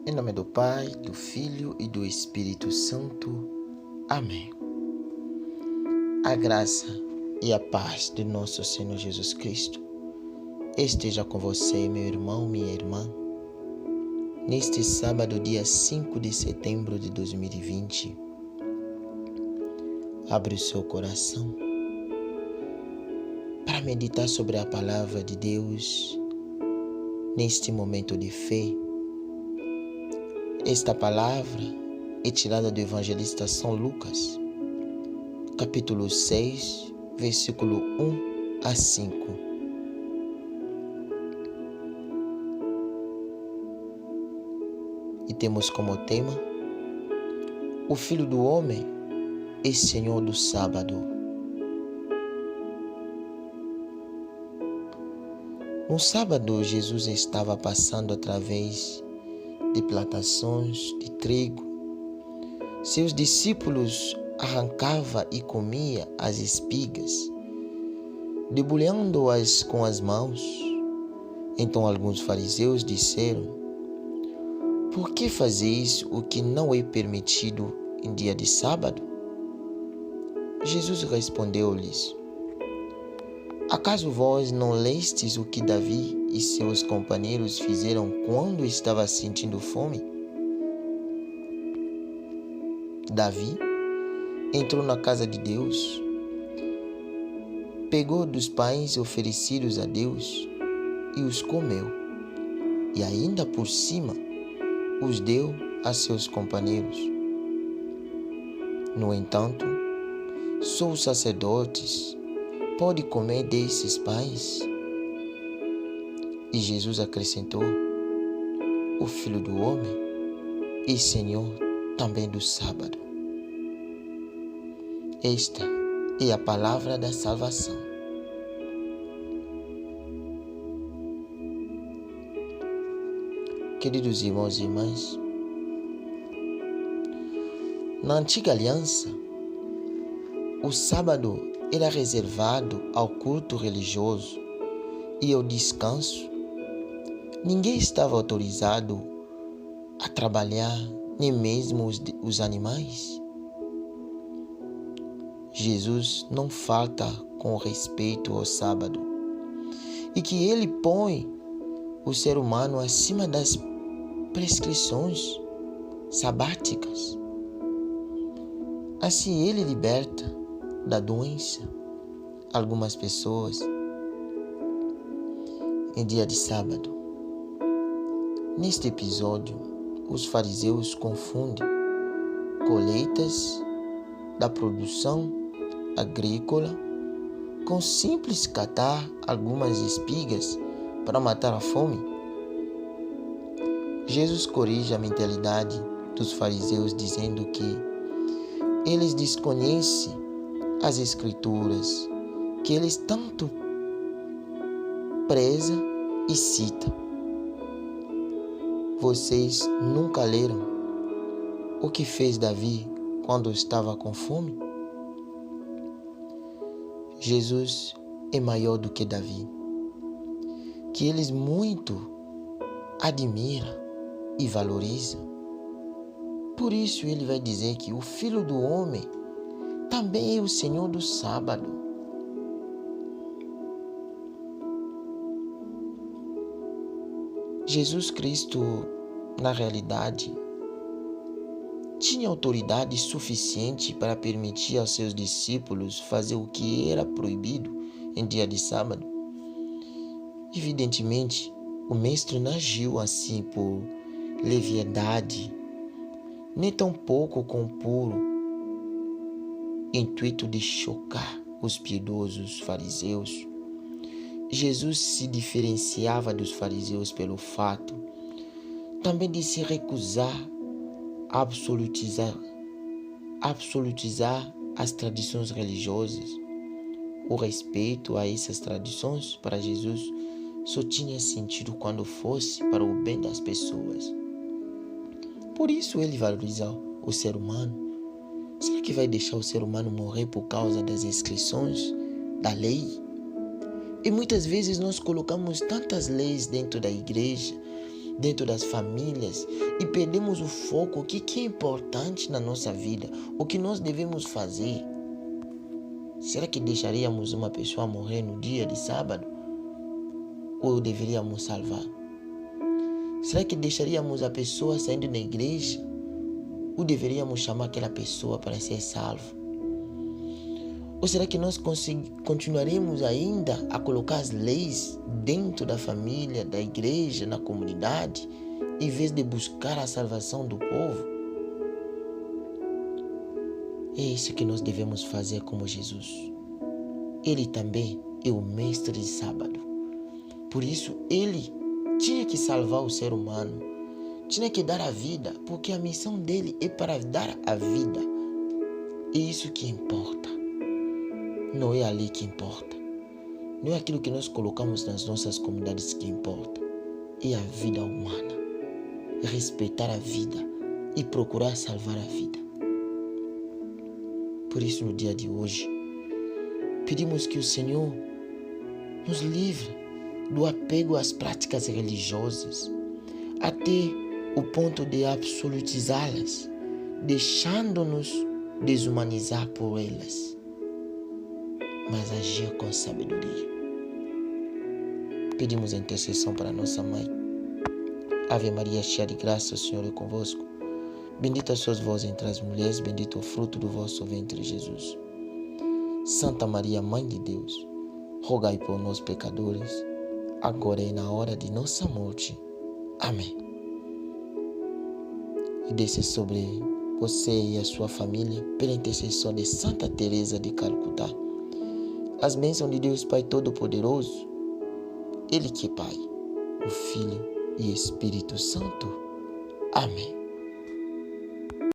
Em nome do Pai, do Filho e do Espírito Santo. Amém. A graça e a paz de nosso Senhor Jesus Cristo esteja com você, meu irmão, minha irmã. Neste sábado, dia 5 de setembro de 2020, abre o seu coração para meditar sobre a palavra de Deus neste momento de fé. Esta palavra é tirada do evangelista São Lucas, capítulo 6, versículo 1 a 5. E temos como tema: o Filho do Homem é Senhor do Sábado. No sábado, Jesus estava passando através de plantações de trigo. Seus discípulos arrancavam e comiam as espigas, debulhando-as com as mãos. Então alguns fariseus disseram: por que fazeis o que não é permitido em dia de sábado? Jesus respondeu-lhes: acaso vós não lestes o que Davi e seus companheiros fizeram quando estava sentindo fome? Davi entrou na casa de Deus, pegou dos pães oferecidos a Deus e os comeu, e ainda por cima os deu a seus companheiros. No entanto, só os sacerdotes podem comer desses pães? E Jesus acrescentou: o Filho do Homem é Senhor também do sábado. Esta é a palavra da salvação. Queridos irmãos e irmãs, na antiga aliança, o sábado era reservado ao culto religioso e ao descanso. Ninguém estava autorizado a trabalhar, nem mesmo os animais. Jesus não falta com respeito ao sábado e que ele põe o ser humano acima das prescrições sabáticas. Assim ele liberta da doença algumas pessoas em dia de sábado. Neste episódio, os fariseus confundem colheitas da produção agrícola com simples catar algumas espigas para matar a fome. Jesus corrige a mentalidade dos fariseus dizendo que eles desconhecem as Escrituras, que eles tanto prezam e citam. Vocês nunca leram o que fez Davi quando estava com fome? Jesus é maior do que Davi, que eles muito admiram e valorizam. Por isso ele vai dizer que o Filho do Homem também é o Senhor do sábado. Jesus Cristo, na realidade, tinha autoridade suficiente para permitir aos seus discípulos fazer o que era proibido em dia de sábado. Evidentemente, o Mestre não agiu assim por leviandade, nem tampouco com o puro intuito de chocar os piedosos fariseus. Jesus se diferenciava dos fariseus pelo fato também de se recusar a absolutizar as tradições religiosas. O respeito a essas tradições para Jesus só tinha sentido quando fosse para o bem das pessoas. Por isso ele valoriza o ser humano. Será que vai deixar o ser humano morrer por causa das inscrições da lei? E muitas vezes nós colocamos tantas leis dentro da igreja dentro das famílias e perdemos o foco, o que é importante na nossa vida, o que nós devemos fazer. Será que deixaríamos uma pessoa morrer no dia de sábado? Ou deveríamos salvar? Será que deixaríamos a pessoa saindo da igreja? Ou deveríamos chamar aquela pessoa para ser salvo? Ou será que nós continuaremos ainda a colocar as leis dentro da família, da igreja, na comunidade, em vez de buscar a salvação do povo? É isso que nós devemos fazer como Jesus. Ele também é o mestre de sábado. Por isso, ele tinha que salvar o ser humano, tinha que dar a vida, porque a missão dele é para dar a vida. É isso que importa. Não é ali que importa. Não é aquilo que nós colocamos nas nossas comunidades que importa. É a vida humana. É respeitar a vida e procurar salvar a vida. Por isso, no dia de hoje, pedimos que o Senhor nos livre do apego às práticas religiosas, até o ponto de absolutizá-las, deixando-nos desumanizar por elas, mas agir com sabedoria. Pedimos a intercessão para nossa Mãe. Ave Maria, cheia de graça, o Senhor é convosco. Bendita sois vós entre as mulheres, bendito o fruto do vosso ventre, Jesus. Santa Maria, Mãe de Deus, rogai por nós, pecadores, agora e na hora de nossa morte. Amém. E desça sobre você e a sua família, pela intercessão de Santa Teresa de Calcutá, as bênçãos de Deus Pai Todo-Poderoso, Ele que é Pai, o Filho e Espírito Santo. Amém.